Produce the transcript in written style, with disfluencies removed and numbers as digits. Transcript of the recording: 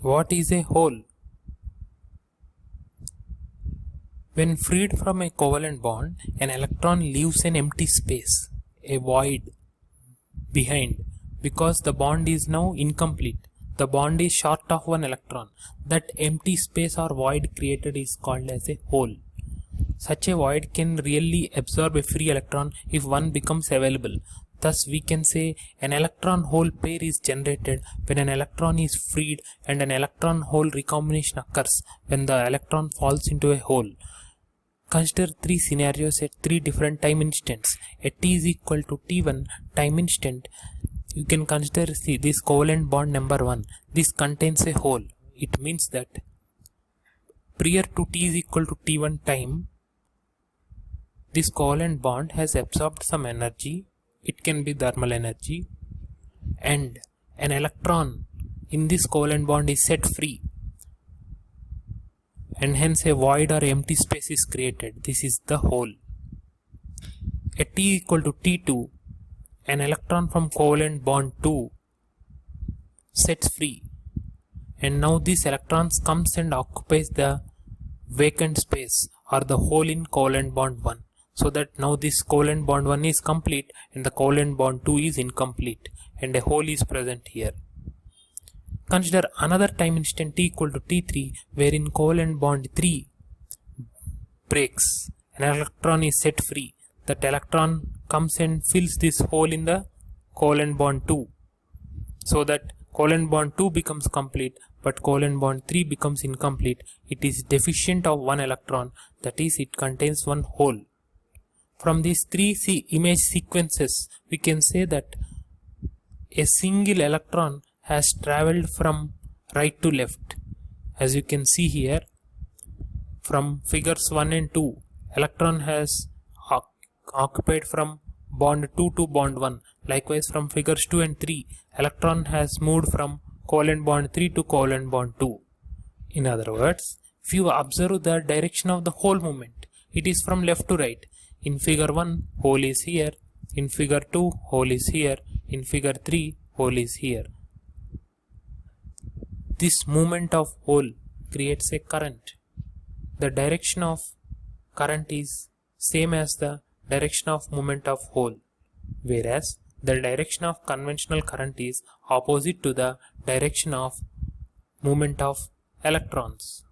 What is a hole? When freed from a covalent bond, an electron leaves an empty space, a void, behind, because the bond is now incomplete. The bond is short of one electron. That empty space or void created is called as a hole. Such a void can really absorb a free electron if one becomes available. Thus we can say an electron-hole pair is generated when an electron is freed, and an electron-hole recombination occurs when the electron falls into a hole. Consider three scenarios at three different time instants. At t is equal to t1 time instant, you can consider this covalent bond number 1. This contains a hole. It means that prior to t is equal to t1 time, this covalent bond has absorbed some energy. It can be thermal energy, and an electron in this covalent bond is set free, and hence a void or empty space is created. This is the hole. At t equal to t2, an electron from covalent bond 2 sets free, and now this electron comes and occupies the vacant space or the hole in covalent bond 1. So that now this covalent bond 1 is complete and the covalent bond 2 is incomplete, and a hole is present here. Consider another time instant t equal to t3, wherein covalent bond 3 breaks. An electron is set free. That electron comes and fills this hole in the covalent bond 2. So that covalent bond 2 becomes complete, but covalent bond 3 becomes incomplete. It is deficient of one electron, that is, it contains one hole. From these three image sequences, we can say that a single electron has traveled from right to left. As you can see here, from figures 1 and 2, electron has occupied from bond 2 to bond 1. Likewise, from figures 2 and 3, electron has moved from covalent bond 3 to covalent bond 2. In other words, if you observe the direction of the hole movement, it is from left to right. In figure 1, hole is here. In figure 2, hole is here. In figure 3, hole is here. This movement of hole creates a current. The direction of current is same as the direction of movement of hole, whereas the direction of conventional current is opposite to the direction of movement of electrons.